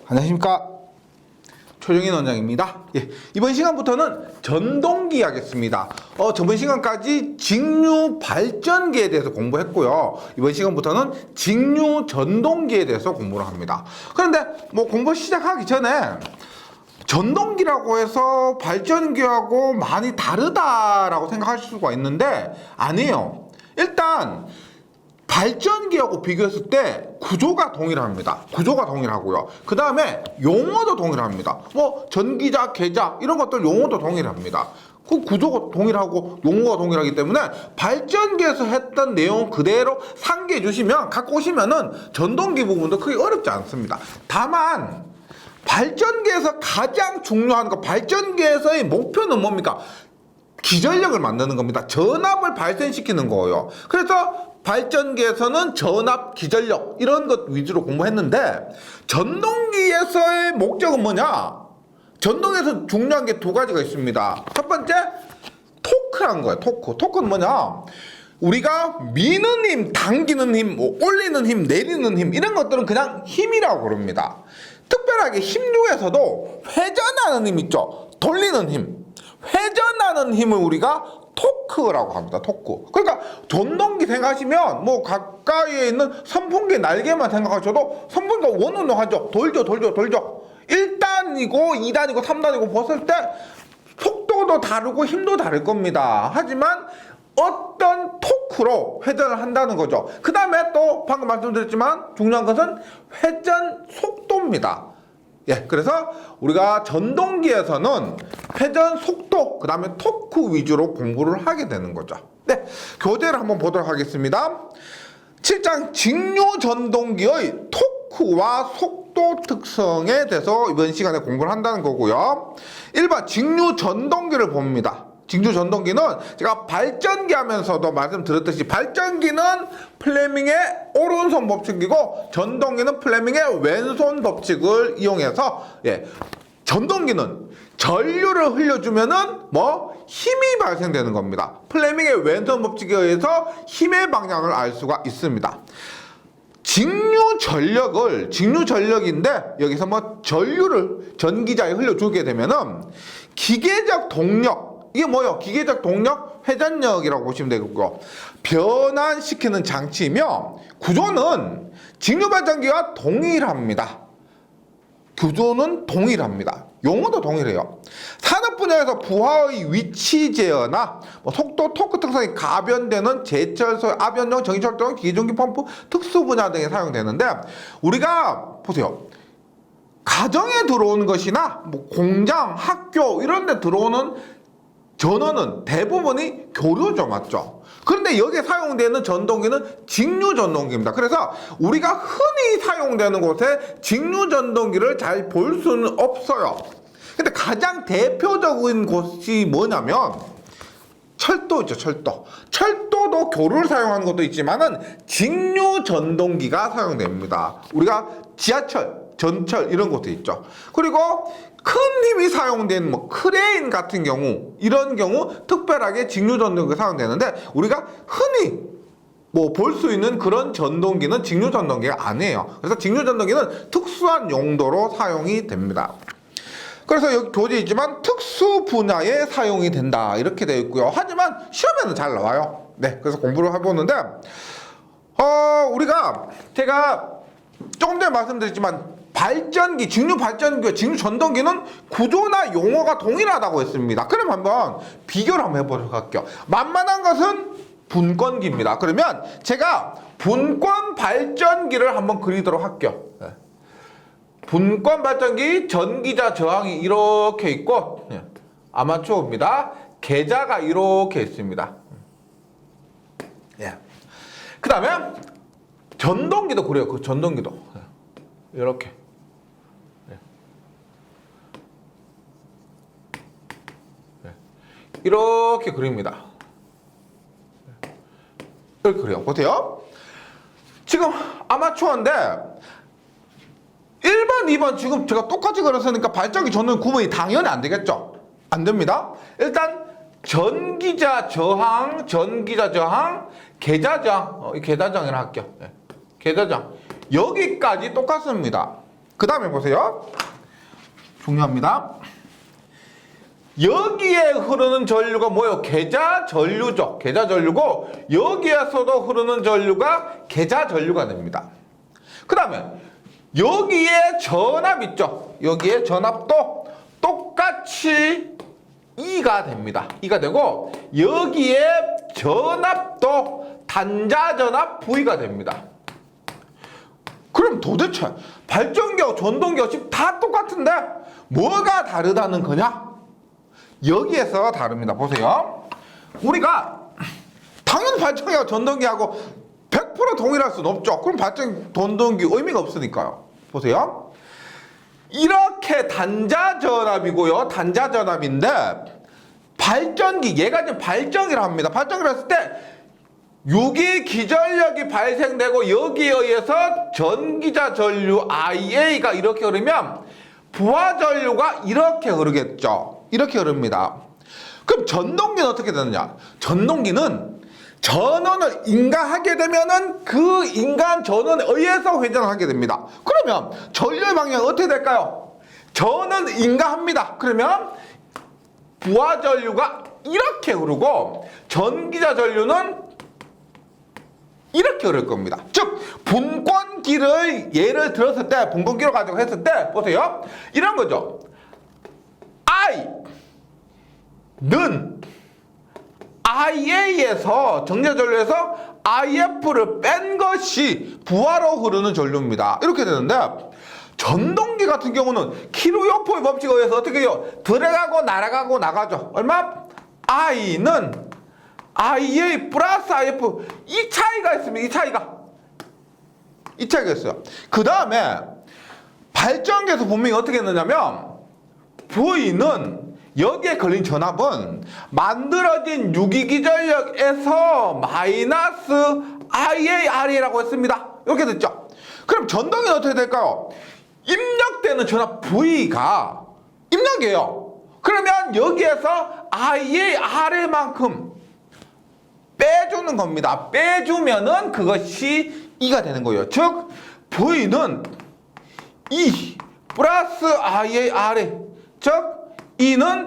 안녕하십니까. 최종인 원장입니다. 예, 이번 시간부터는 전동기 하겠습니다. 저번 시간까지 직류 발전기에 대해서 공부했고요. 이번 시간부터는 직류 전동기에 대해서 공부를 합니다. 그런데 뭐 공부 시작하기 전에 전동기라고 해서 발전기하고 많이 다르다라고 생각하실 수가 있는데 아니에요. 일단 발전기하고 비교했을 때 구조가 동일합니다. 구조가 동일하고요. 그 다음에 용어도 동일합니다. 뭐 전기자, 계자 이런 것들 용어도 동일합니다. 그 구조가 동일하고 용어가 동일하기 때문에 발전기에서 했던 내용 그대로 상기해 주시면 갖고 오시면은 전동기 부분도 크게 어렵지 않습니다. 다만 발전기에서 가장 중요한 거, 발전기에서의 목표는 뭡니까? 기전력을 만드는 겁니다. 전압을 발생시키는 거예요. 그래서 발전기에서는 전압, 기전력 이런 것 위주로 공부했는데 전동기에서의 목적은 뭐냐? 전동기에서 중요한 게 두 가지가 있습니다. 첫 번째, 토크라는 거예요. 토크. 토크는 뭐냐? 우리가 미는 힘, 당기는 힘, 뭐 올리는 힘, 내리는 힘 이런 것들은 그냥 힘이라고 부릅니다. 특별하게 힘 중에서도 회전하는 힘 있죠? 돌리는 힘. 회전하는 힘을 우리가 토크라고 합니다. 토크. 그러니까 전동기 생각하시면 뭐 가까이에 있는 선풍기 날개만 생각하셔도 선풍기가 원운동하죠. 돌죠. 1단이고 2단이고 3단이고 벗을 때 속도도 다르고 힘도 다를 겁니다. 하지만 어떤 토크로 회전을 한다는 거죠. 그 다음에 또 방금 말씀드렸지만 중요한 것은 회전 속도입니다. 예, 그래서 우리가 전동기에서는 회전 속도, 그 다음에 토크 위주로 공부를 하게 되는 거죠. 네, 교재를 한번 보도록 하겠습니다. 7장 직류 전동기의 토크와 속도 특성에 대해서 이번 시간에 공부를 한다는 거고요. 1번 직류 전동기를 봅니다. 직류 전동기는 제가 발전기 하면서도 말씀드렸듯이 발전기는 플레밍의 오른손 법칙이고 전동기는 플레밍의 왼손 법칙을 이용해서 전동기는 전류를 흘려주면은 힘이 발생되는 겁니다. 플레밍의 왼손 법칙에 의해서 힘의 방향을 알 수가 있습니다. 직류 전력인데 여기서 전류를 전기자에 흘려주게 되면은 기계적 동력, 이게 뭐예요? 기계적 동력 회전력이라고 보시면 되고요. 변환시키는 장치이며 구조는 직류 발전기와 동일합니다. 구조는 동일합니다. 용어도 동일해요. 산업 분야에서 부하의 위치 제어나 속도, 토크 특성이 가변되는 제철소, 압연용, 전기철도용, 기계전기 펌프, 특수 분야 등에 사용되는데 우리가 보세요. 가정에 들어오는 것이나 공장, 학교 이런 데 들어오는 전원은 대부분이 교류죠, 맞죠? 그런데 여기에 사용되는 전동기는 직류 전동기입니다. 그래서 우리가 흔히 사용되는 곳에 직류 전동기를 잘 볼 수는 없어요. 근데 가장 대표적인 곳이 뭐냐면 철도 있죠, 철도. 철도도 교류를 사용하는 것도 있지만은 직류 전동기가 사용됩니다. 우리가 지하철, 전철 이런 곳도 있죠. 그리고 큰 힘이 사용된 크레인 같은 경우 이런 경우 특별하게 직류 전동기가 사용되는데 우리가 흔히 볼 수 있는 그런 전동기는 직류 전동기가 아니에요. 그래서 직류 전동기는 특수한 용도로 사용이 됩니다. 그래서 여기 교재에 있지만 특수 분야에 사용이 된다 이렇게 되어 있고요. 하지만 시험에는 잘 나와요. 네, 그래서 공부를 해보는데 우리가 제가 조금 전에 말씀드렸지만 발전기, 직류 발전기와 직류 전동기는 구조나 용어가 동일하다고 했습니다. 그럼 한번 비교를 한번 해보도록 할게요. 만만한 것은 분권기입니다. 그러면 제가 분권 발전기를 한번 그리도록 할게요. 분권 발전기 전기자 저항이 이렇게 있고 아마추어입니다. 계자가 이렇게 있습니다. 그 다음에 전동기도 그래요. 그 전동기도 이렇게 이렇게 그립니다. 이렇게 그려요. 보세요. 지금 아마추어인데 1번, 2번 지금 제가 똑같이 그렸으니까 발전기 전원 구분이 당연히 안 되겠죠? 안 됩니다. 일단 전기자 저항, 계자저항, 계자저항이라 할게요. 계자저항. 여기까지 똑같습니다. 그 다음에 보세요. 중요합니다. 여기에 흐르는 전류가 뭐예요? 계자전류죠. 계자전류고 여기에서도 흐르는 전류가 계자전류가 됩니다. 그 다음에 여기에 전압 있죠. 여기에 전압도 똑같이 E가 됩니다. E가 되고 여기에 전압도 단자전압 V가 됩니다. 그럼 도대체 발전기하고 전동기하고 지금 다 똑같은데 뭐가 다르다는 거냐? 여기에서 다릅니다. 보세요. 우리가 당연히 발전기하고 전동기하고 100% 동일할 수는 없죠. 그럼 발전기, 전동기 의미가 없으니까요. 보세요. 이렇게 단자전압이고요. 단자전압인데 발전기, 얘가 지금 발전기라 합니다. 발전기라 했을 때 유기기전력이 발생되고 여기에 의해서 전기자 전류 IA가 이렇게 흐르면 부하전류가 이렇게 흐르겠죠. 이렇게 흐릅니다. 그럼 전동기는 어떻게 되느냐? 전동기는 전원을 인가하게 되면은 그 인가한 전원에 의해서 회전을 하게 됩니다. 그러면 전류의 방향은 어떻게 될까요? 전원을 인가합니다. 그러면 부하전류가 이렇게 흐르고 전기자 전류는 이렇게 흐를 겁니다. 즉 분권기를 예를 들었을 때 분권기로 가지고 했을 때 보세요. 이런 거죠. I는 IA에서 정제 전류에서 IF를 뺀 것이 부하로 흐르는 전류입니다. 이렇게 되는데 전동기 같은 경우는 키루요포의 법칙에 의해서 어떻게 해요? 들어가고 날아가고 나가죠. 얼마? I는 IA 플러스 IF 이 차이가 있습니다. 이 차이가 있어요. 그 다음에 발전기에서 분명히 어떻게 했느냐면 V는 여기에 걸린 전압은 만들어진 유기기전력에서 마이너스 IAR이라고 했습니다. 이렇게 됐죠. 그럼 전동기는 어떻게 될까요? 입력되는 전압 V가 입력이에요. 그러면 여기에서 IAR만큼 빼주는 겁니다. 빼주면은 그것이 E가 되는 거예요. 즉 V는 E 플러스 IAR, 즉 E는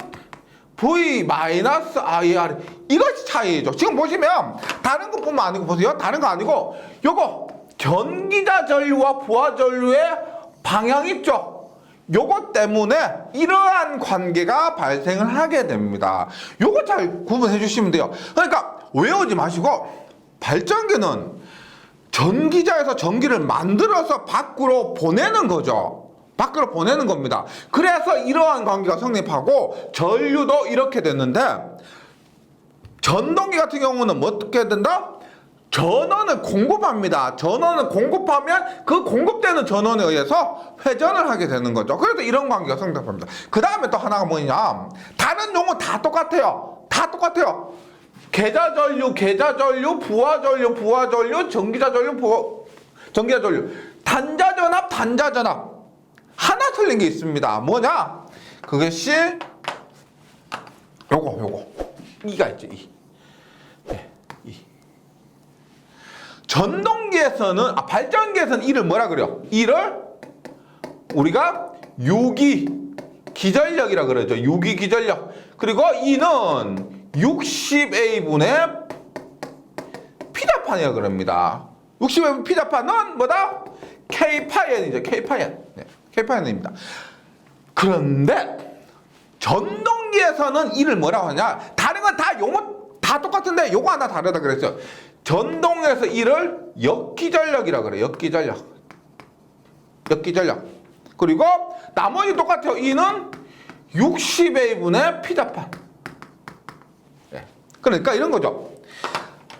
V 마이너스 IAR, 이것이 차이죠. 지금 보시면 다른 것뿐만 아니고 보세요. 다른 거 아니고 요거 전기자 전류와 부하 전류의 방향 있죠. 요것 때문에 이러한 관계가 발생을 하게 됩니다. 요거 잘 구분해 주시면 돼요. 그러니까 외우지 마시고 발전기는 전기자에서 전기를 만들어서 밖으로 보내는 거죠. 밖으로 보내는 겁니다. 그래서 이러한 관계가 성립하고 전류도 이렇게 됐는데 전동기 같은 경우는 뭐 어떻게 된다? 전원을 공급합니다. 전원을 공급하면 그 공급되는 전원에 의해서 회전을 하게 되는 거죠. 그래서 이런 관계가 성립합니다. 그 다음에 또 하나가 뭐냐? 다른 용어 다 똑같아요. 다 똑같아요. 계자전류, 계자전류, 부하전류, 전기자전류, 전기자전류. 단자전압, 단자전압. 하나 틀린 게 있습니다. 뭐냐? 그것이 요거 E가 있죠. E. 네, E. 전동기에서는 발전기에서는 E를 뭐라 그래요? E를 우리가 유기기전력이라 그러죠. 유기기전력. 그리고 E는 60A분의 피자판이라 그럽니다. 60A분 피자판은 뭐다? K파이N이죠. K파이N. 네. K파이N입니다. 그런데 전동기에서는 이를 뭐라고 하냐? 다른 건 다 용어 다 똑같은데 요거 하나 다르다 그랬어요. 전동에서 이를 역기전력이라 그래요. 역기전력. 그리고 나머지 똑같아요. 이는 60A분의 피자판. 네. 그러니까 이런 거죠.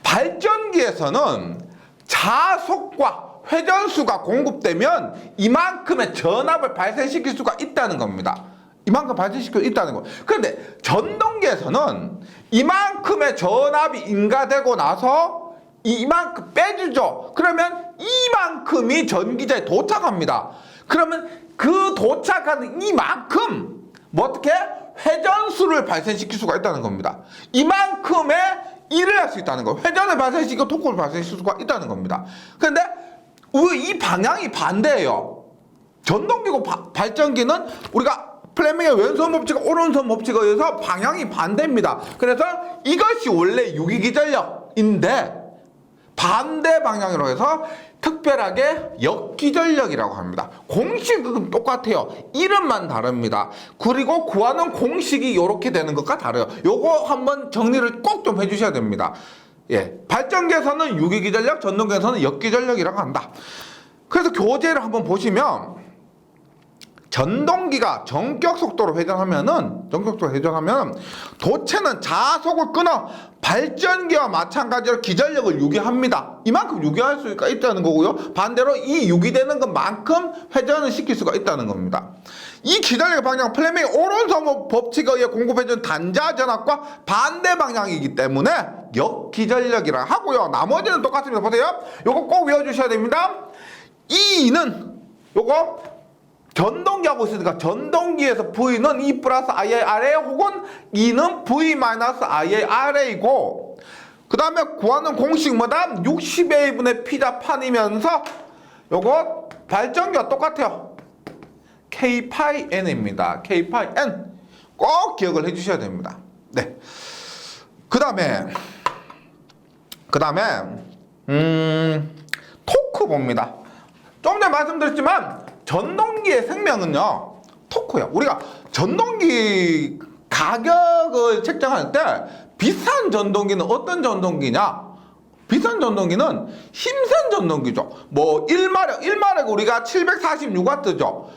발전기에서는 자속과 회전수가 공급되면 이만큼의 전압을 발생시킬 수가 있다는 겁니다. 이만큼 발생시킬 수 있다는 거. 그런데 전동기에서는 이만큼의 전압이 인가되고 나서 이만큼 빼주죠. 그러면 이만큼이 전기자에 도착합니다. 그러면 그 도착하는 이만큼 뭐 어떻게 회전수를 발생시킬 수가 있다는 겁니다. 이만큼의 일을 할 수 있다는 거. 회전을 발생시키고 토크를 발생시킬 수가 있다는 겁니다. 그런데 이 방향이 반대예요. 전동기고 발전기는 우리가 플레밍의 왼손 법칙과 오른손 법칙에 의해서 방향이 반대입니다. 그래서 이것이 원래 유기기전력인데 반대 방향으로 해서 특별하게 역기전력이라고 합니다. 공식은 똑같아요. 이름만 다릅니다. 그리고 구하는 공식이 이렇게 되는 것과 다르요. 요거 한번 정리를 꼭 좀 해주셔야 됩니다. 예, 발전기에서는 유기기전력, 전동기에서는 역기전력이라고 한다. 그래서 교재를 한번 보시면 전동기가 전격 속도로 회전하면 도체는 자속을 끊어 발전기와 마찬가지로 기전력을 유기합니다. 이만큼 유기할 수가 있다는 거고요. 반대로 이 유기되는 것만큼 회전을 시킬 수가 있다는 겁니다. 이 기전력의 방향은 플레밍의 오른손 법칙에 의해 공급해준 단자 전압과 반대 방향이기 때문에 역기전력이라 하고요. 나머지는 똑같습니다. 보세요. 요거 꼭 외워주셔야 됩니다. 이는 요거 전동기하고 있으니까 전동기에서 V는 E 플러스 II 아래 혹은 E는 V 마이너스 II 아래이고 그 다음에 구하는 공식 뭐다? 60A분의 P자판이면서 요거 발전기와 똑같아요. K 파이 N입니다. K 파이 N 꼭 기억을 해주셔야 됩니다. 네. 그 다음에 토크 봅니다. 좀 전에 말씀드렸지만 전동기의 생명은요 토크예요. 우리가 전동기 가격을 책정할 때 비싼 전동기는 어떤 전동기냐? 비싼 전동기는 힘센 전동기죠. 뭐 1마력 우리가 746W죠.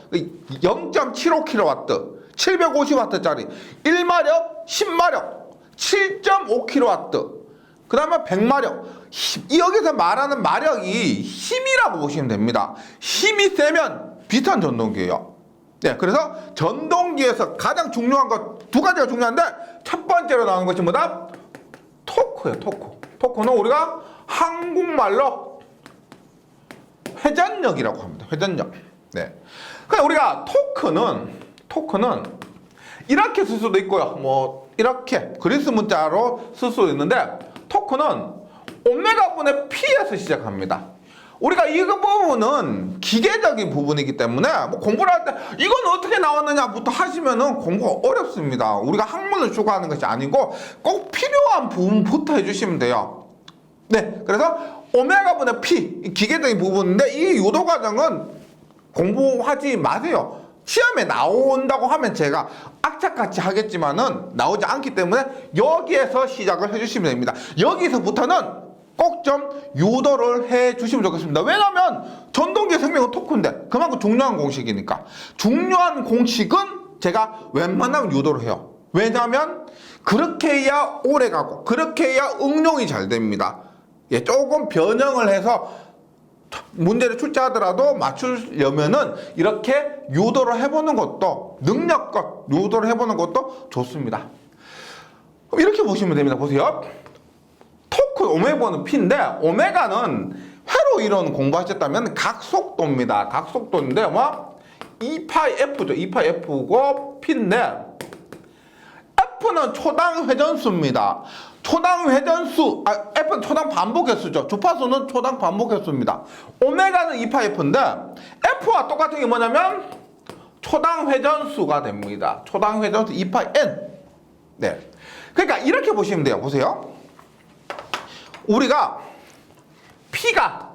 0.75kW, 750W짜리 1마력, 10마력, 7.5kW. 그 다음에 100마력. 여기서 말하는 마력이 힘이라고 보시면 됩니다. 힘이 세면 비싼 전동기예요. 네, 그래서 전동기에서 가장 중요한 것 두 가지가 중요한데 첫 번째로 나오는 것이 뭐다? 토크예요. 토크는 우리가 한국말로 회전력이라고 합니다. 회전력. 네. 그러니까 우리가 토크는 이렇게 쓸 수도 있고요. 뭐 이렇게 그리스 문자로 쓸 수도 있는데 토크는 오메가분의 P에서 시작합니다. 우리가 이 부분은 기계적인 부분이기 때문에 뭐 공부를 할 때 이건 어떻게 나왔느냐부터 하시면은 공부가 어렵습니다. 우리가 학문을 추구하는 것이 아니고 꼭 필요한 부분부터 해주시면 돼요. 네, 그래서 오메가분의 P 기계적인 부분인데 이 유도 과정은 공부하지 마세요. 시험에 나온다고 하면 제가 악착같이 하겠지만은 나오지 않기 때문에 여기에서 시작을 해주시면 됩니다. 여기서부터는 꼭 좀 유도를 해 주시면 좋겠습니다. 왜냐하면 전동기의 생명은 토크인데 그만큼 중요한 공식이니까. 중요한 공식은 제가 웬만하면 유도를 해요. 왜냐하면 그렇게 해야 오래 가고 그렇게 해야 응용이 잘 됩니다. 예, 조금 변형을 해서 문제를 출제하더라도 맞추려면은 이렇게 유도를 해보는 것도 능력껏 유도를 해보는 것도 좋습니다. 이렇게 보시면 됩니다. 보세요. 토크 오메가는 P인데 오메가는 회로 이론 공부하셨다면 각속도입니다. 각속도인데 뭐 2파이 F죠. 2파이 F고 P인데 F는 초당 회전수입니다. 초당 회전수, F는 초당 반복 횟수죠. 주파수는 초당 반복 횟수입니다. 오메가는 2파이 F인데 F와 똑같은 게 뭐냐면 초당 회전수가 됩니다. 초당 회전수 2파이 N. 네. 그러니까 이렇게 보시면 돼요. 보세요. 우리가 P가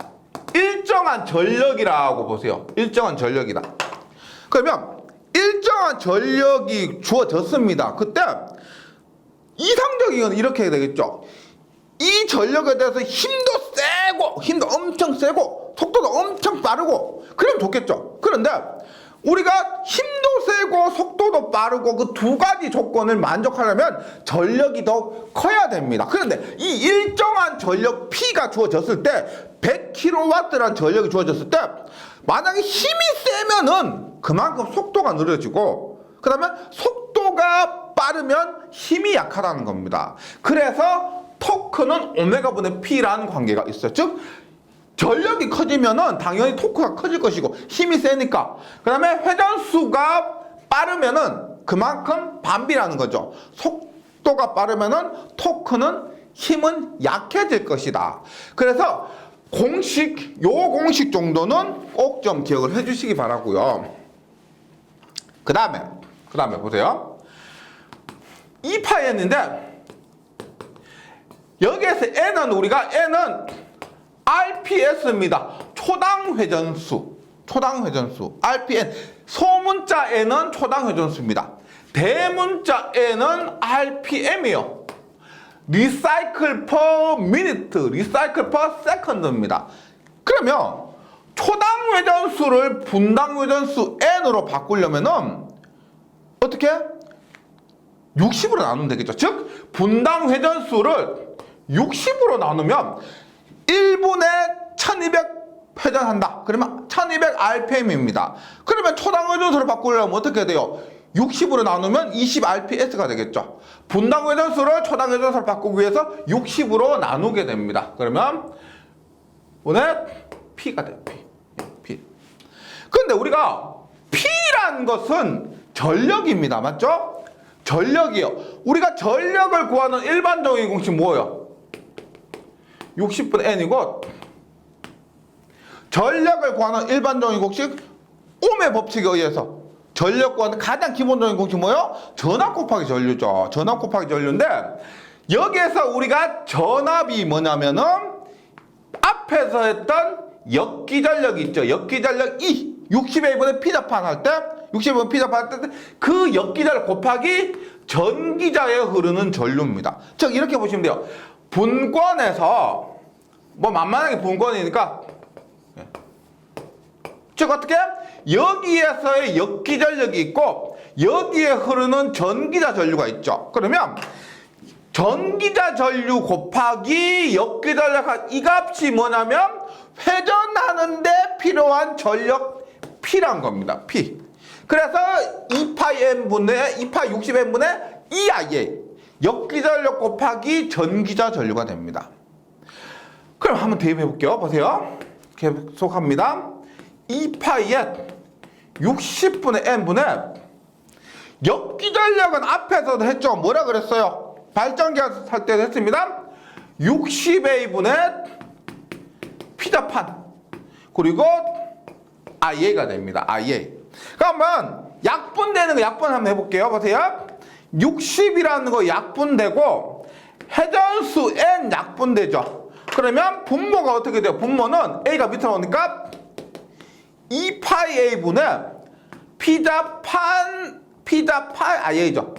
일정한 전력이라고 보세요. 일정한 전력이다. 그러면 일정한 전력이 주어졌습니다. 그때 이상적인 건 이렇게 되겠죠. 이 전력에 대해서 힘도 엄청 세고 속도도 엄청 빠르고 그러면 좋겠죠. 그런데 우리가 힘도 세고 속도도 빠르고 그 두 가지 조건을 만족하려면 전력이 더 커야 됩니다. 그런데 이 일정한 전력 P가 주어졌을 때 100kW라는 전력이 주어졌을 때 만약에 힘이 세면은 그만큼 속도가 느려지고 그 다음에 속도가 빠르면 힘이 약하다는 겁니다. 그래서 토크는 오메가분의 P라는 관계가 있어요. 즉 전력이 커지면은 당연히 토크가 커질 것이고 힘이 세니까 그 다음에 회전수가 빠르면은 그만큼 반비라는 거죠. 속도가 빠르면은 토크는 힘은 약해질 것이다. 그래서 요 공식 정도는 꼭 좀 기억을 해주시기 바라고요. 그 다음에 보세요. 2파이n인데 여기에서 n은 RPS입니다. 초당 회전수 RPN. 소문자 n은 초당 회전수입니다. 대문자 n은 RPM이요. 리사이클 per minute, 리사이클 per second입니다. 그러면 초당 회전수를 분당 회전수 n으로 바꾸려면은 어떻게? 60으로 나누면 되겠죠. 즉 분당 회전수를 60으로 나누면 1분에 1200 회전한다. 그러면 1200 RPM입니다. 그러면 초당 회전수를 바꾸려면 어떻게 돼요? 60으로 나누면 20 RPS가 되겠죠. 분당 회전수를 초당 회전수를 바꾸기 위해서 60으로 나누게 됩니다. 그러면 오늘 P가 돼요. P. 그런데 우리가 P란 것은 전력입니다. 맞죠? 전력이요. 우리가 전력을 구하는 일반적인 공식 뭐예요? 60분의 N이고, 전력을 구하는 일반적인 공식 옴의 법칙에 의해서 전력 구하는 가장 기본적인 공식 뭐예요? 전압 곱하기 전류죠. 전압 곱하기 전류인데 여기에서 우리가 전압이 뭐냐면은 앞에서 했던 역기전력이 있죠. 역기전력 E 60A분의 P자판 할 때 60A분의 P자판 할 때 그 역기전력 곱하기 전기자에 흐르는 전류입니다. 즉 이렇게 보시면 돼요. 분권에서 뭐 만만하게 분권이니까 즉 어떻게? 여기에서의 역기전력이 있고 여기에 흐르는 전기자 전류가 있죠. 그러면 전기자 전류 곱하기 역기전력 이 값이 뭐냐면 회전하는데 필요한 전력 P란 겁니다. P. 그래서 2파이 60n분의 EIA 역기전력 곱하기 전기자 전류가 됩니다. 그럼 한번 대입해 볼게요. 보세요. 계속합니다. 2파이에 60분의 n분의 역기전력은 앞에서도 했죠. 뭐라 그랬어요? 발전기 할 때도 했습니다. 60A분의 P자판 그리고 IA가 됩니다. IA. 그러면 약분되는 거 약분 한번 해볼게요. 보세요. 60이라는 거 약분되고 회전수 N 약분되죠. 그러면 분모가 어떻게 돼요? 분모는 A가 밑으로 오니까 2파이A분의 P자판 IA죠.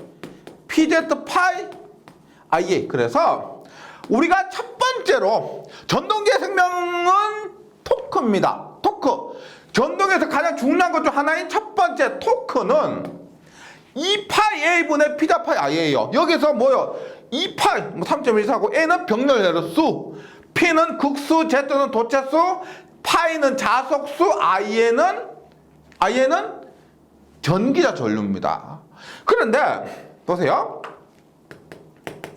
PZ파이 IA. 그래서 우리가 첫 번째로 전동기의 생명은 토크입니다. 토크. 전동에서 가장 중요한 것 중 하나인 첫 번째 토크는 2파이A분의 P자파이 IA예요. 여기서 뭐요? 2파이 3.14고 A는 병렬 수, P는 극수, Z는 도체수, 파이는 자속수, IN은 전기자 전류입니다. 그런데 보세요.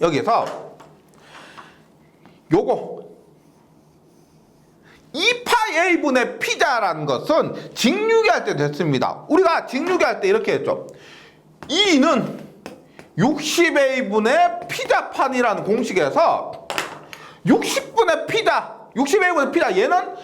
여기서 요거 2파이A분의 P자라는 것은 직류기 할 때 됐습니다. 우리가 직류기 할 때 이렇게 했죠. E는 60A분의 P자판이라는 공식에서 60분의 P자, 60A분의 P자 얘는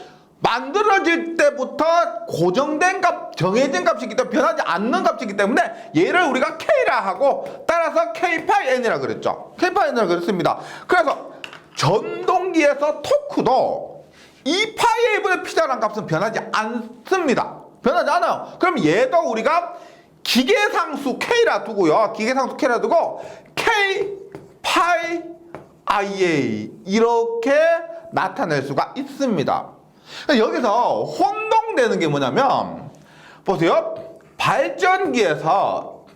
만들어질 때부터 고정된 값, 정해진 값이기 때문에 변하지 않는 값이기 때문에 얘를 우리가 K라 하고 따라서 K파이N이라 그랬죠. K파이N이라 그랬습니다. 그래서 전동기에서 토크도 2파이A분의 P자라는 값은 변하지 않습니다. 변하지 않아요. 그럼 얘도 우리가 기계상수 K라 두고요. 기계상수 K라 두고 K파이 IA 이렇게 나타낼 수가 있습니다. 여기서 혼동되는 게 뭐냐면 보세요. 발전기에서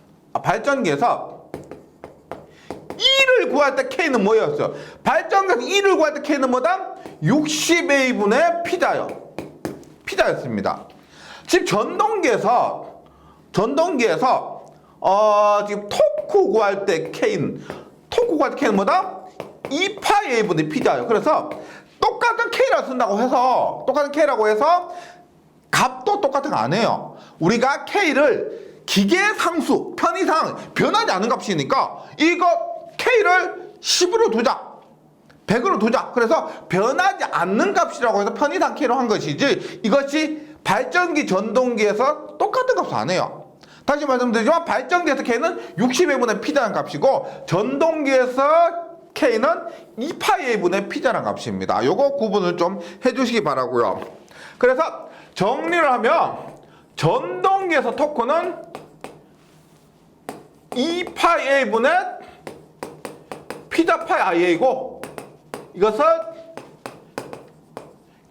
E를 구할 때 K는 뭐였어요? 발전기에서 E를 구할 때 K는 뭐다? 60A분의 P자요. P자였습니다. 즉 전동기에서 지금 토크 구할 때 K는 뭐다? 2파이A분의 P자요. 그래서 똑같은 K라 쓴다고 해서 값도 똑같은 거 안 해요. 우리가 K를 기계상수 편의상 변하지 않는 값이니까 이거 K를 10으로 두자. 100으로 두자. 그래서 변하지 않는 값이라고 해서 편의상 K로 한 것이지 이것이 발전기 전동기에서 똑같은 값을 안 해요. 다시 말씀드리지만 발전기에서 K는 60A분의 P자라는 값이고 전동기에서 K는 2파이A분의 P자라는 값입니다. 요거 구분을 좀 해주시기 바라고요. 그래서 정리를 하면 전동기에서 토크는 2파이A분의 P자 파이 IA고 이것은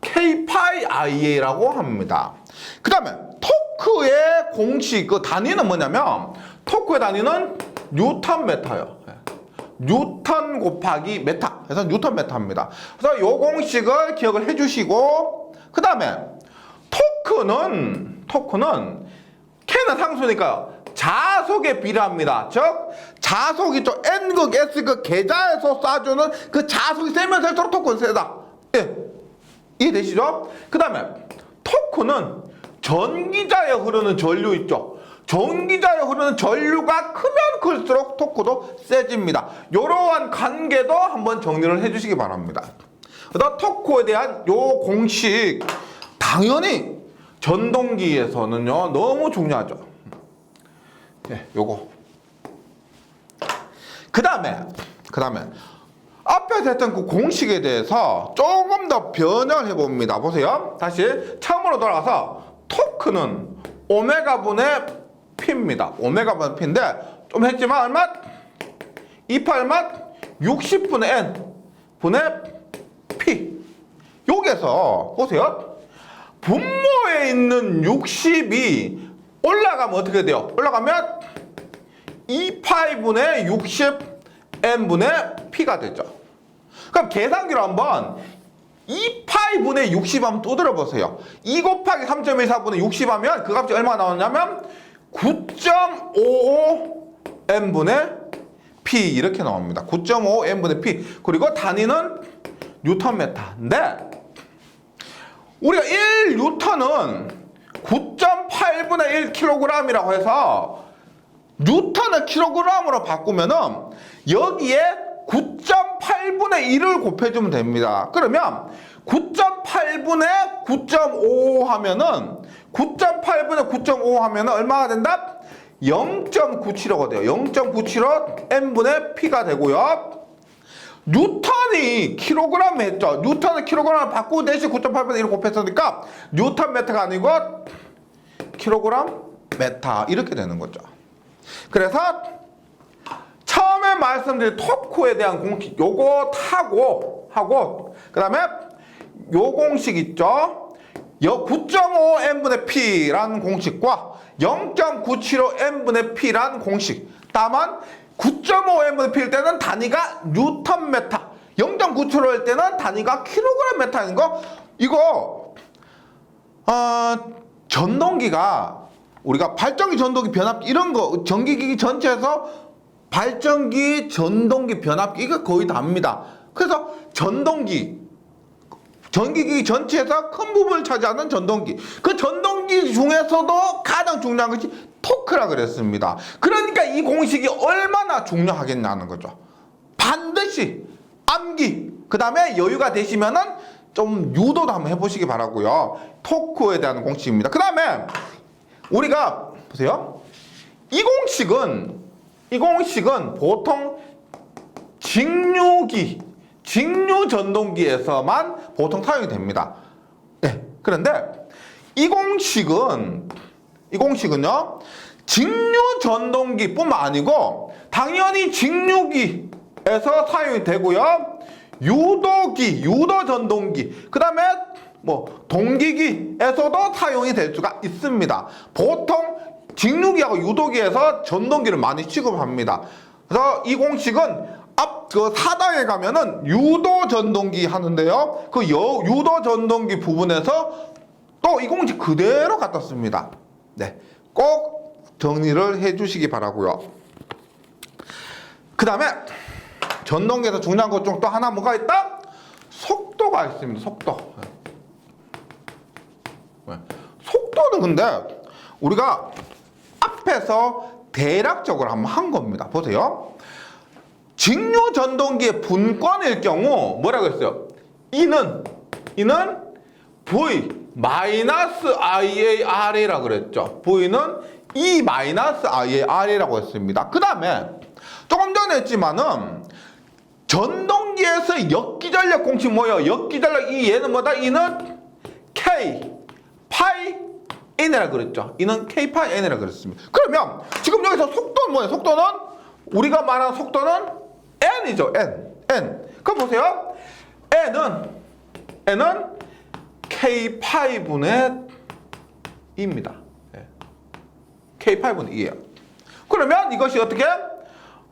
K파이 IA라고 합니다. 그 다음에 토크의 공식, 그 단위는 뭐냐면 토크의 단위는 뉴턴 메타예요. 뉴턴 곱하기 메타. 그래서 뉴턴 메타입니다. 그래서 이 공식을 기억을 해주시고 그 다음에 토크는 K는 상수니까 자속에 비례합니다. 즉 자속 있죠. N극, S극 계좌에서 쏴주는 그 자속이 세면 sel수록 토크는 세다. 예. 이해되시죠? 그 다음에 토크는 전기자에 흐르는 전류 있죠. 전기자에 흐르는 전류가 크면 클수록 토크도 세집니다. 이러한 관계도 한번 정리를 해주시기 바랍니다. 그다음 토크에 대한 요 공식 당연히 전동기에서는요 너무 중요하죠. 네, 요거. 그 다음에 앞에서 했던 그 공식에 대해서 조금 더 변형을 해봅니다. 보세요. 다시 처음으로 돌아가서 토크는 오메가분의 P입니다. 오메가분의 P인데 좀 했지만 얼마? 2파 얼마? 60분의 N 분의 P. 여기에서 보세요. 분모에 있는 60이 올라가면 어떻게 돼요? 올라가면 2파이분의 60N분의 P가 되죠. 그럼 계산기로 한번 2파이분의 60 한번 두드려 보세요. 2 곱하기 3.14분의 60 하면 그 값이 얼마나 나오냐면 9.55N분의 P 이렇게 나옵니다. 9.55N분의 P. 그리고 단위는 뉴턴메타인데 우리가 1뉴턴은 9.8분의 1kg이라고 해서 뉴턴을 킬로그램으로 바꾸면은 여기에 9.8분의 1을 곱해주면 됩니다. 그러면 9.8분의 9.5 하면은 9.8분의 9.5 하면은 얼마가 된다? 0.975가 돼요. 0.975 N분의 P가 되고요. 뉴턴이 킬로그램 했죠. 뉴턴을 킬로그램을 바꾸고 대신 9.8분의 1을 곱했으니까 뉴턴 메타가 아니고 킬로그램 메타 이렇게 되는 거죠. 그래서 처음에 말씀드린 토크에 대한 공식 요거 하고 그 다음에 요 공식 있죠. 9.5N분의 P라는 공식과 0.975N분의 P라는 공식. 다만 9.5N분의 P일 때는 단위가 뉴턴 메타, 0.975일 때는 단위가 킬로그램 메타인 거. 이거 전동기가 우리가 발전기, 전동기, 변압기 이런 거 전기기기 전체에서 발전기, 전동기, 변압기 이거 거의 다 압니다. 그래서 전기기기 전체에서 큰 부분을 차지하는 전동기. 그 전동기 중에서도 가장 중요한 것이 토크라 그랬습니다. 그러니까 이 공식이 얼마나 중요하겠냐는 거죠. 반드시 암기, 그 다음에 여유가 되시면은 좀 유도도 한번 해보시기 바라고요. 토크에 대한 공식입니다. 그 다음에 우리가 보세요. 이 공식은 보통 직류 전동기에서만 보통 사용이 됩니다. 네. 그런데 이 공식은요 직류 전동기뿐만 아니고 당연히 직류기에서 사용이 되고요. 유도 전동기, 그 다음에 동기기에서도 사용이 될 수가 있습니다. 보통 직류기하고 유도기에서 전동기를 많이 취급합니다. 그래서 이 공식은 그 사당에 가면은 유도 전동기 하는데요. 그 유도 전동기 부분에서 또 이 공식 그대로 갖다 씁니다. 네, 꼭 정리를 해주시기 바라고요. 그 다음에 전동기에서 중요한 것 중 또 하나 뭐가 있다? 속도가 있습니다. 속도는 근데 우리가 앞에서 대략적으로 한번 한 겁니다. 보세요. 직류 전동기의 분권일 경우 뭐라고 했어요? 이는 V 마이너스 IARA라고 그랬죠. V는 E 마이너스 IARA라고 했습니다. 그 다음에 조금 전에 했지만은 전동기에서 역기전력 공식 뭐예요? 역기전력 이 얘는 뭐다? 이는 K 파이 N이라고 그랬죠. 이는 K 파이 N이라고 그랬습니다. 그러면 지금 여기서 속도는 뭐예요? 속도는 우리가 말하는 속도는 N이죠. N. 그럼 보세요. N은 K 파이 분의 E입니다. K 파이 분의 E예요. 그러면 이것이 어떻게?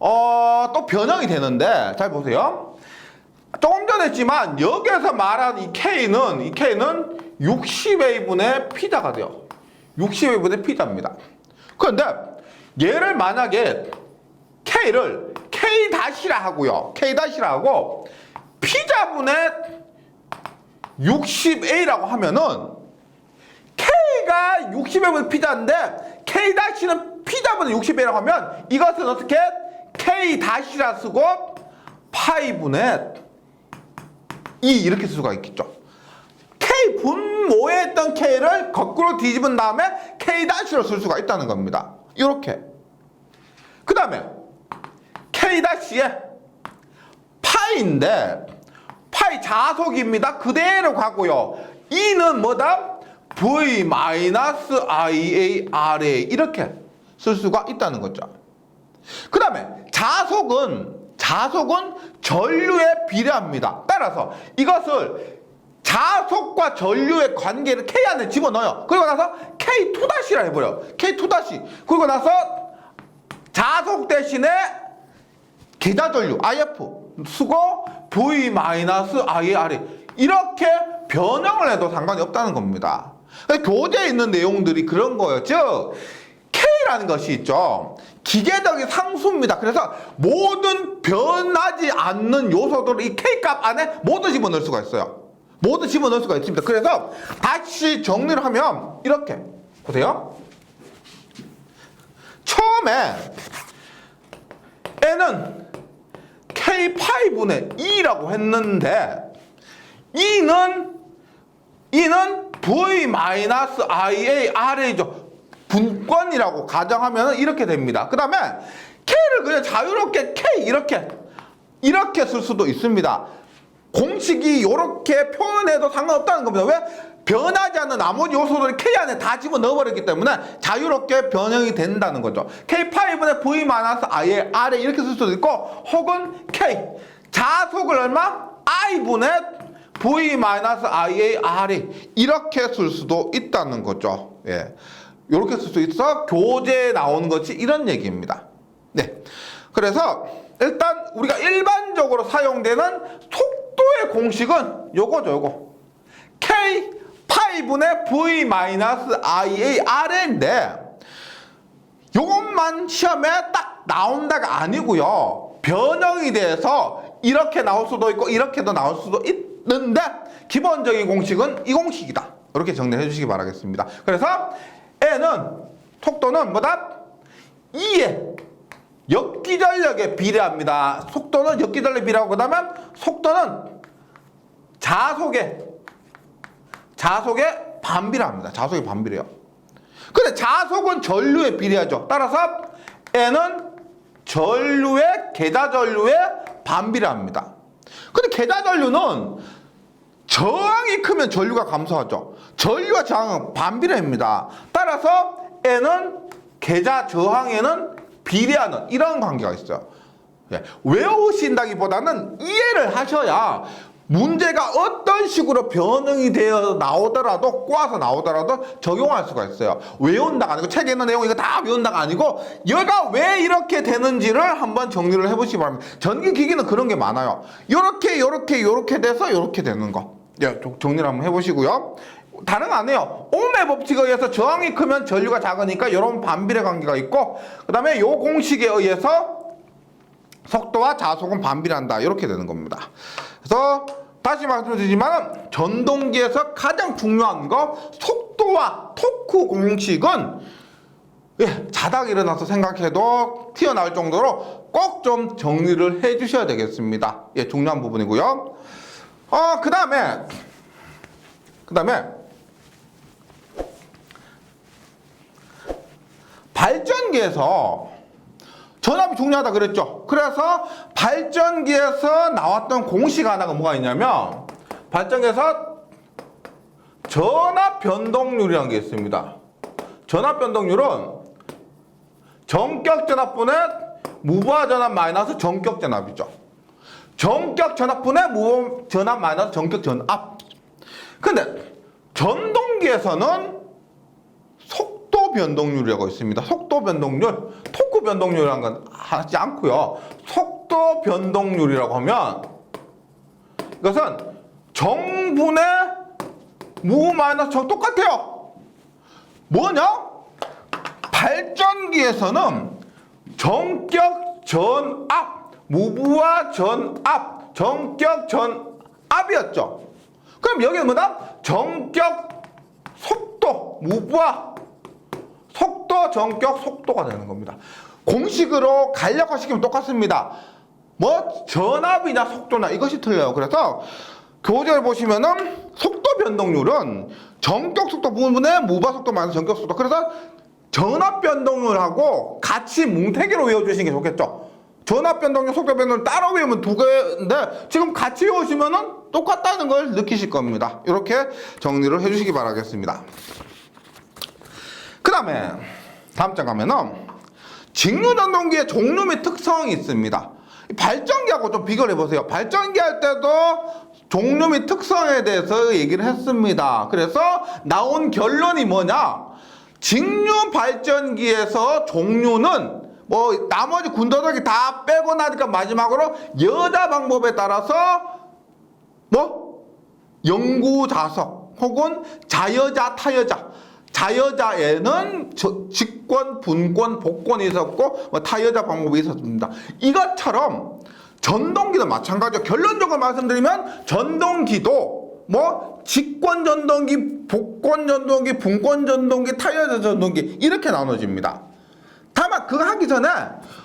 또 변형이 되는데 잘 보세요. 조금 전에 했지만 여기에서 말한 이 K는 60A분의 P자가 돼요. 60A분의 P자입니다. 그런데 얘를 만약에 K를 K-라 하고요. K-라 하고 P자분의 60A라고 하면은 K가 60A분의 P자인데 K-는 P자분의 60A라고 하면 이것은 어떻게? K-라 쓰고 파이분의 2 이렇게 쓸 수가 있겠죠. K 분모에 있던 K를 거꾸로 뒤집은 다음에 K-로 쓸 수가 있다는 겁니다. 이렇게. 그 다음에 K-에 파이인데 파이 자속입니다. 그대로 가고요. E는 뭐다? V 마이너스 IARA 이렇게 쓸 수가 있다는 거죠. 그 다음에 자속은 전류에 비례합니다. 따라서 이것을 자속과 전류의 관계를 K 안에 집어넣어요. 그리고 나서 K2-라 해버려요. K2-. 그리고 나서 자속 대신에 계좌전류 IF 쓰고 V-IARA 이렇게 변형을 해도 상관이 없다는 겁니다. 교재에 있는 내용들이 그런 거예요. 즉 K라는 것이 있죠. 기계적인 상수입니다. 그래서 모든 변하지 않는 요소들을 이 K값 안에 모두 집어넣을 수가 있어요. 모두 집어넣을 수가 있습니다. 그래서 다시 정리를 하면 이렇게 보세요. 처음에 N은 K-파이분의 E라고 했는데 E는 V-IARA죠. 분권이라고 가정하면 이렇게 됩니다. 그 다음에 K를 그냥 자유롭게 K 이렇게 쓸 수도 있습니다. 공식이 이렇게 표현해도 상관없다는 겁니다. 왜? 변하지 않는 나머지 요소들을 K 안에 다 집어넣어버렸기 때문에 자유롭게 변형이 된다는 거죠. K5분의 V-IARA 이렇게 쓸 수도 있고 혹은 K 자속을 얼마? I분의 V-IARA 이렇게 쓸 수도 있다는 거죠. 예. 이렇게 쓸 수 있어 교재에 나오는 것이 이런 얘기입니다. 네. 그래서 일단 우리가 일반적으로 사용되는 속도의 공식은 요거죠, 요거. K 파이분의 V-IARA인데 요것만 시험에 딱 나온다가 아니고요. 변형이 돼서 이렇게 나올 수도 있고 이렇게도 나올 수도 있는데 기본적인 공식은 이 공식이다. 이렇게 정리해 주시기 바라겠습니다. 그래서 N은 속도는 뭐다? 2의 역기전력에 비례합니다. 속도는 역기전력에 비례하고 그 다음에 속도는 자속에 반비례합니다. 자속에 반비례요. 근데 자속은 전류에 비례하죠. 따라서 N은 계좌전류에 반비례합니다. 근데 계좌전류는 저항이 크면 전류가 감소하죠. 전류와 저항은 반비례입니다. 따라서 N은 계좌 저항에는 비례하는 이런 관계가 있어요. 예, 외우신다기보다는 이해를 하셔야 문제가 어떤 식으로 변형이 되어 나오더라도 꼬아서 나오더라도 적용할 수가 있어요. 외운다가 아니고 책에 있는 내용 이거 다 외운다가 아니고 얘가 왜 이렇게 되는지를 한번 정리를 해보시기 바랍니다. 전기기기는 그런 게 많아요. 요렇게 돼서 요렇게 되는 거. 예, 정리를 한번 해보시고요. 다른 거 안 해요. 옴의 법칙에 의해서 저항이 크면 전류가 작으니까 이런 반비례 관계가 있고 그 다음에 요 공식에 의해서 속도와 자속은 반비례한다. 이렇게 되는 겁니다. 그래서 다시 말씀드리지만 전동기에서 가장 중요한 거 속도와 토크 공식은 예, 자다가 일어나서 생각해도 튀어나올 정도로 꼭 좀 정리를 해 주셔야 되겠습니다. 예, 중요한 부분이고요. 그 다음에 발전기에서 전압이 중요하다 그랬죠. 그래서 발전기에서 나왔던 공식 하나가 뭐가 있냐면, 발전기에서 전압 변동률이라는 게 있습니다. 전압 변동률은 전격 전압분의 무부하 전압 마이너스 전격 전압이죠. 전격 전압분의 무부하 전압 마이너스 전격 전압. 근데 전동기에서는 속도 변동률이라고 있습니다. 속도 변동률, 토크 변동률이라는 건 하지 않고요. 속도 변동률이라고 하면 이것은 정분의 무 마이너스 정 똑같아요. 뭐냐? 발전기에서는 전격 전압, 무부하 전압, 전격 전압이었죠. 그럼 여기는 뭐다? 전격 속도, 무부하 속도, 전격 속도가 되는 겁니다. 공식으로 간략화시키면 똑같습니다. 뭐 전압이나 속도나 이것이 틀려요. 그래서 교재를 보시면은 속도 변동률은 전격 속도 부분의 무부하 속도 마이너스 전격 속도. 그래서 전압 변동률하고 같이 뭉태기로 외워주시는 게 좋겠죠. 전압 변동률, 속도 변동률 따로 외우면 두 개인데 지금 같이 외우시면은 똑같다는 걸 느끼실 겁니다. 이렇게 정리를 해주시기 바라겠습니다. 그 다음에 다음 장 가면은 직류전동기의 종류 및 특성이 있습니다. 발전기하고 좀 비교를 해보세요. 발전기 할 때도 종류 및 특성에 대해서 얘기를 했습니다. 그래서 나온 결론이 뭐냐? 직류 발전기에서 종류는 뭐 나머지 군더더기 다 빼고 나니까 마지막으로 여자 방법에 따라서 뭐 영구자석 혹은 자여자 타여자. 자여자에는 직권, 분권, 복권이 있었고 뭐 타여자 방법이 있었습니다. 이것처럼 전동기도 마찬가지죠. 결론적으로 말씀드리면 전동기도 뭐 직권 전동기, 복권 전동기, 분권 전동기, 타여자 전동기 이렇게 나눠집니다. 다만 그거 하기 전에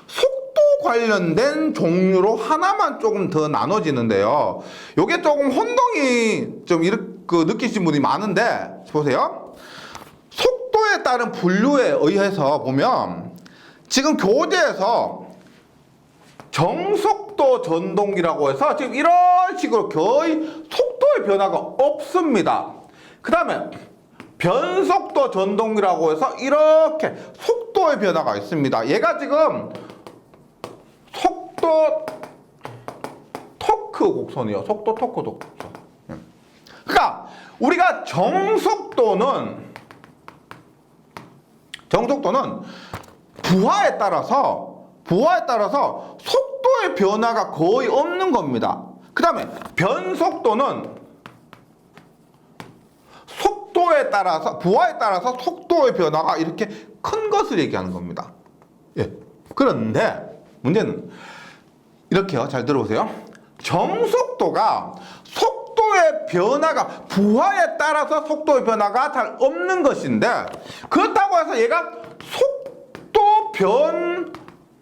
속도 관련된 종류로 하나만 조금 더 나눠지는데요. 요게 조금 혼동이 좀 이렇게 느끼신 분이 많은데 보세요. 속도에 따른 분류에 의해서 보면 지금 교재에서 정속도 전동기라고 해서 지금 이런 식으로 거의 속도의 변화가 없습니다. 그 다음에 변속도 전동기라고 해서 이렇게 속도의 변화가 있습니다. 얘가 지금 속도 토크 곡선이요. 속도 토크 곡선. 그러니까 우리가 정속도는 부하에 따라서 속도의 변화가 거의 없는 겁니다. 그 다음에 변속도는 부하에 따라서 속도의 변화가 이렇게 큰 것을 얘기하는 겁니다. 예. 그런데 문제는 이렇게요. 잘 들어보세요. 정속도가 속도의 변화가 부하에 따라서 속도의 변화가 잘 없는 것인데 그렇다고 해서 얘가 속도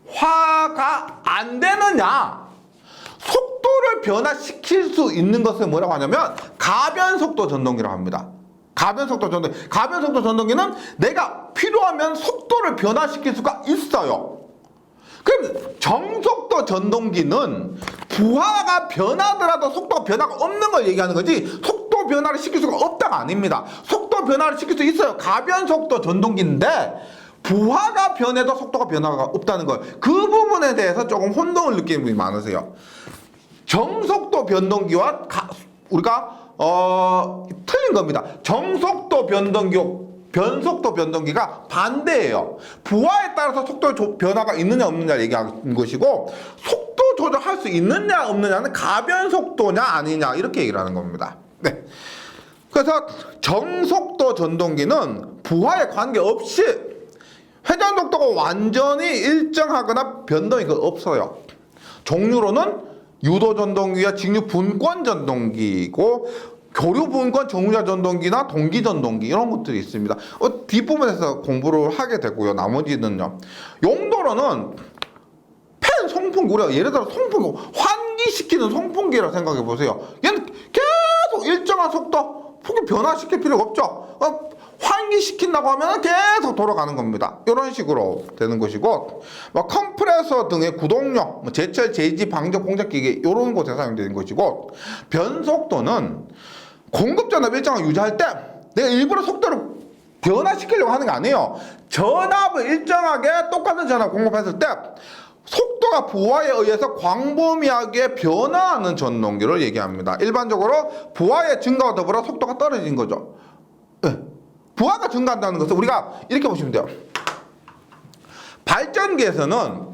변화가 안 되느냐? 속도를 변화시킬 수 있는 것을 뭐라고 하냐면 가변속도 전동기라고 합니다. 가변속도 전동기는 내가 필요하면 속도를 변화시킬 수가 있어요. 그럼 정속도 전동기는 부하가 변하더라도 속도가 변화가 없는 걸 얘기하는 거지 속도 변화를 시킬 수가 없다가 아닙니다. 속도 변화를 시킬 수 있어요. 가변속도 전동기인데 부하가 변해도 속도가 변화가 없다는 걸 그 부분에 대해서 조금 혼동을 느끼는 분이 많으세요. 정속도 변동기와 우리가 틀린 겁니다. 정속도 변속도 변동기가 반대예요. 부하에 따라서 속도 변화가 있느냐 없느냐 얘기하는 것이고 속도 조절할 수 있느냐 없느냐는 가변속도냐 아니냐 이렇게 얘기를 하는 겁니다. 네. 그래서 정속도 전동기는 부하에 관계없이 회전 속도가 완전히 일정하거나 변동이 없어요. 종류로는 유도 전동기와 직류 분권 전동기고 교류분권 정유자 전동기나 동기 전동기 이런 것들이 있습니다. 뒷부분에서 공부를 하게 되고요. 나머지는요. 용도로는 펜 송풍기, 우리가 예를 들어 송풍기, 환기시키는 송풍기라고 생각해 보세요. 얘는 계속 일정한 속도, 폭이 변화시킬 필요가 없죠. 환기시킨다고 하면 계속 돌아가는 겁니다. 이런 식으로 되는 것이고, 컴프레서 등의 구동용, 제철, 제지, 방적, 공작기계 이런 곳에 사용되는 것이고, 변속도는 공급 전압 일정을 유지할 때 내가 일부러 속도를 변화시키려고 하는 게 아니에요. 전압을 일정하게 똑같은 전압 공급했을 때 속도가 부하에 의해서 광범위하게 변화하는 전동기를 얘기합니다. 일반적으로 부하의 증가와 더불어 속도가 떨어진 거죠. 네. 부하가 증가한다는 것은 우리가 이렇게 보시면 돼요. 발전기에서는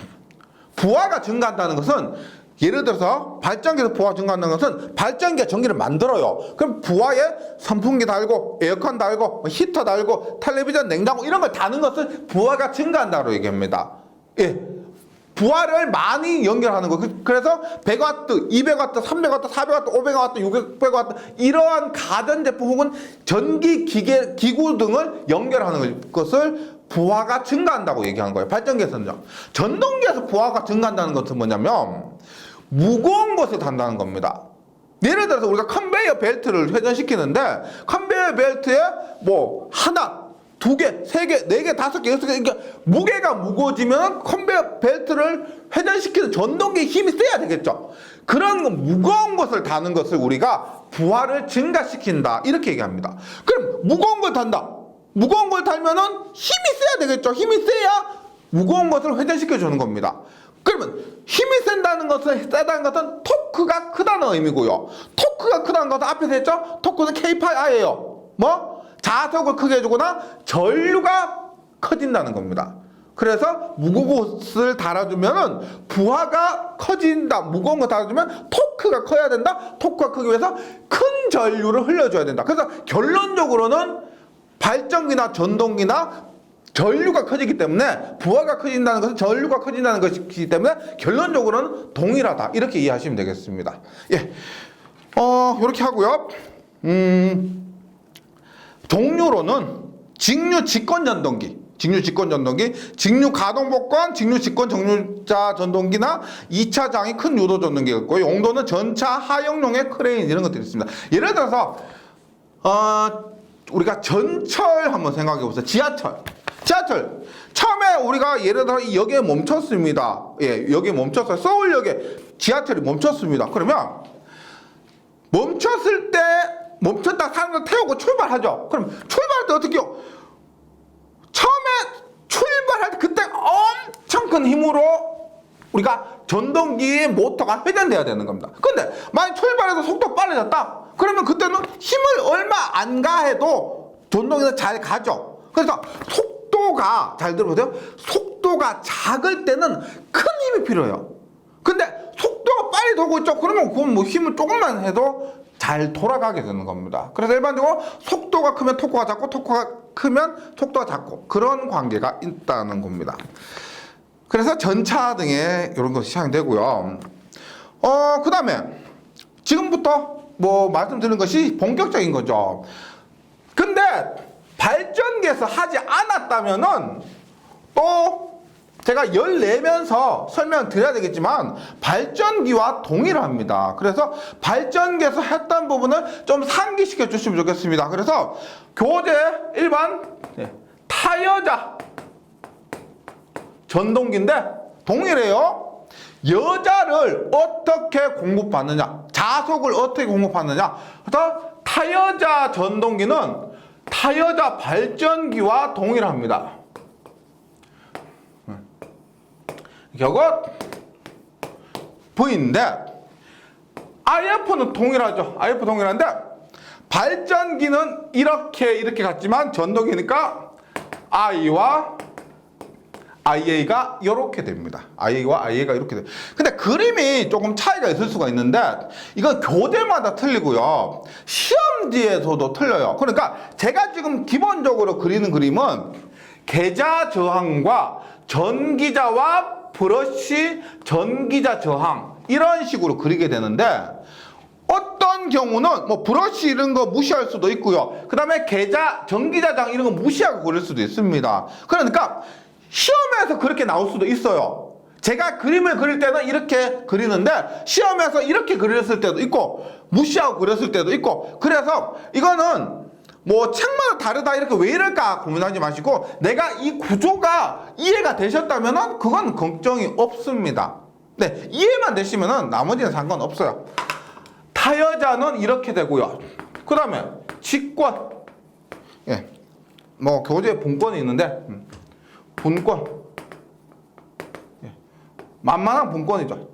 부하가 증가한다는 것은, 예를 들어서 발전기에서 부하가 증가한다는 것은 발전기가 전기를 만들어요. 그럼 부하에 선풍기 달고 에어컨 달고 히터 달고 텔레비전, 냉장고 이런 걸 다는 것을 부하가 증가한다고 얘기합니다. 예. 부하를 많이 연결하는 거. 그래서 100W, 200W, 300W, 400W, 500W, 600W 이러한 가전제품 혹은 전기 기계, 기구 등을 연결하는 것을 부하가 증가한다고 얘기하는 거예요. 발전기에서는요. 전동기에서 부하가 증가한다는 것은 뭐냐면 무거운 것을 단다는 겁니다. 예를 들어서 우리가 컨베이어 벨트를 회전시키는데 컨베이어 벨트에 뭐 하나, 두 개, 세 개, 네 개, 다섯 개, 여섯 개, 그러니까 무게가 무거워지면 컨베이어 벨트를 회전시키는 전동기에 힘이 세야 되겠죠. 그런 무거운 것을 다는 것을 우리가 부하를 증가시킨다 이렇게 얘기합니다. 그럼 무거운 걸 단다. 무거운 걸 달면은 힘이 세야 되겠죠. 힘이 세야 무거운 것을 회전시켜 주는 겁니다. 그러면 힘이 센다는 것은, 세다는 것은 토크가 크다는 의미고요. 토크가 크다는 것은 앞에서 했죠. 토크는 K8I예요. 뭐? 자석을 크게 해주거나 전류가 커진다는 겁니다. 그래서 무거운 것을 달아주면은 부하가 커진다. 무거운 거 달아주면 토크가 커야 된다. 토크가 크기 위해서 큰 전류를 흘려줘야 된다. 그래서 결론적으로는 발전기나 전동기나 전류가 커지기 때문에 부하가 커진다는 것은 전류가 커진다는 것이기 때문에 결론적으로는 동일하다. 이렇게 이해하시면 되겠습니다. 예, 이렇게 하고요. 종류로는 직류 직권 전동기, 직류 가동 복권, 직류 직권 정류자 전동기나 2차 장이 큰 유도 전동기가 있고, 용도는 전차 하역용의 크레인 이런 것들이 있습니다. 예를 들어서 우리가 전철 한번 생각해 보세요. 지하철 처음에 우리가 예를 들어 이 역에 멈췄습니다. 예, 역에 멈췄어요. 서울역에 지하철이 멈췄습니다. 그러면 멈췄을 때 멈췄다 사람들 태우고 출발하죠. 그럼 출발할 때 어떻게 해요? 처음에 출발할 때 그때 엄청 큰 힘으로 우리가 전동기의 모터가 회전돼야 되는 겁니다. 근데 만약 출발해서 속도가 빨라졌다. 그러면 그때는 힘을 얼마 안 가해도 전동기는 잘 가죠. 그래서 속도가, 잘 들어보세요. 속도가 작을 때는 큰 힘이 필요해요. 근데 속도가 빨리 돌고 있죠. 그러면 그건 뭐 힘을 조금만 해도 잘 돌아가게 되는 겁니다. 그래서 일반적으로 속도가 크면 토크가 작고, 토크가 크면 속도가 작고, 그런 관계가 있다는 겁니다. 그래서 전차 등에 이런 것이 사용되고요. 그 다음에 지금부터 뭐 말씀드리는 것이 본격적인 거죠. 근데 발전기에서 하지 않았다면은 또 제가 열내면서 설명드려야 되겠지만 발전기와 동일합니다. 그래서 발전기에서 했던 부분을 좀 상기시켜 주시면 좋겠습니다. 그래서 교재 일반 타여자 전동기인데 동일해요. 여자를 어떻게 공급받느냐, 자석을 어떻게 공급받느냐. 그래서 타여자 전동기는 타여자 발전기와 동일합니다. 이것 V인데 IF는 동일하죠. IF 동일한데 발전기는 이렇게 갔지만 전동기니까 I와 IA가 이렇게 됩니다. IA와 IA가 이렇게 돼요. 근데 그림이 조금 차이가 있을 수가 있는데 이건 교재마다 틀리고요. 시험지에서도 틀려요. 그러니까 제가 지금 기본적으로 그리는 그림은 계자 저항과 전기자와 브러쉬 전기자 저항 이런 식으로 그리게 되는데 어떤 경우는 뭐 브러쉬 이런 거 무시할 수도 있고요. 그 다음에 계자, 전기자장 이런 거 무시하고 그릴 수도 있습니다. 그러니까 시험에서 그렇게 나올 수도 있어요. 제가 그림을 그릴 때는 이렇게 그리는데 시험에서 이렇게 그렸을 때도 있고 무시하고 그렸을 때도 있고, 그래서 이거는 뭐 책마다 다르다 이렇게 왜 이럴까 고민하지 마시고 내가 이 구조가 이해가 되셨다면은 그건 걱정이 없습니다. 네, 이해만 되시면은 나머지는 상관없어요. 타여자는 이렇게 되고요. 그 다음에 직권. 예, 뭐 교재에 분권이 있는데 분권. 예, 만만한 분권이죠.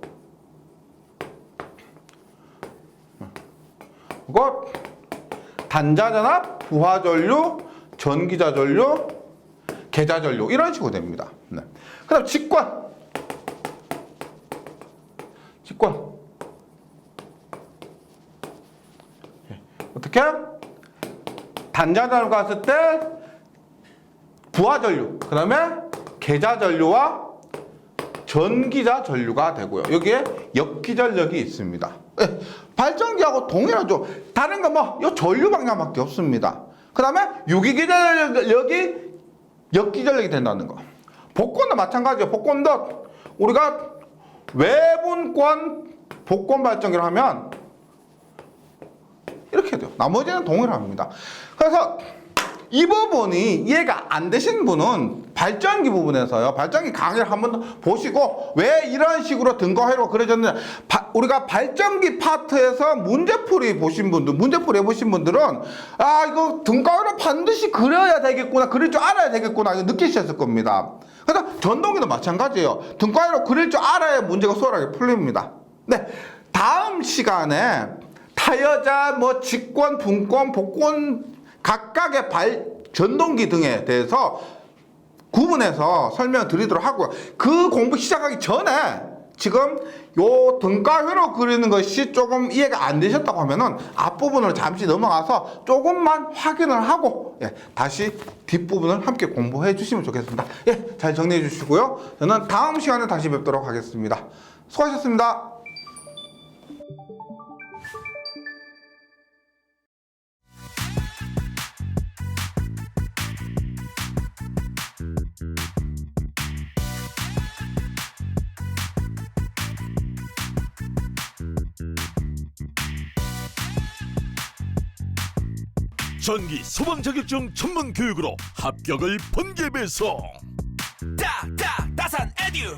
이거 단자전압, 부하전류, 전기자전류, 계자전류 이런 식으로 됩니다. 네. 그 다음 직권. 직권. 어떻게? 단자전압 갔을 때 부하전류, 그 다음에 계자전류와 전기자전류가 되고요. 여기에 역기전력이 있습니다. 네, 발전기하고 동일하죠. 다른 건 뭐 이 전류 방향밖에 없습니다. 그 다음에 유기기전력이 역기전력이 된다는 거. 복권도 마찬가지예요. 복권도 우리가 외분권 복권 발전기를 하면 이렇게 돼요. 나머지는 동일합니다. 그래서 이 부분이 이해가 안 되신 분은 발전기 부분에서요, 발전기 강의를 한번 보시고 왜 이런 식으로 등가회로가 그려졌느냐, 우리가 발전기 파트에서 문제풀이 보신 분들, 문제풀이 해보신 분들은 아 이거 등가회로 반드시 그려야 되겠구나, 그릴 줄 알아야 되겠구나 이거 느끼셨을 겁니다. 그래서 전동기도 마찬가지예요. 등가회로 그릴 줄 알아야 문제가 수월하게 풀립니다. 네, 다음 시간에 타여자, 뭐 직권, 분권, 복권 각각의 전동기 등에 대해서 구분해서 설명드리도록 하고요. 그 공부 시작하기 전에 지금 요 등가회로 그리는 것이 조금 이해가 안 되셨다고 하면은 앞부분으로 잠시 넘어가서 조금만 확인을 하고 다시 뒷부분을 함께 공부해 주시면 좋겠습니다. 잘 정리해 주시고요. 저는 다음 시간에 다시 뵙도록 하겠습니다. 수고하셨습니다. 전기 소방 자격증 전문 교육으로 합격을 번개 배송. 다산 에듀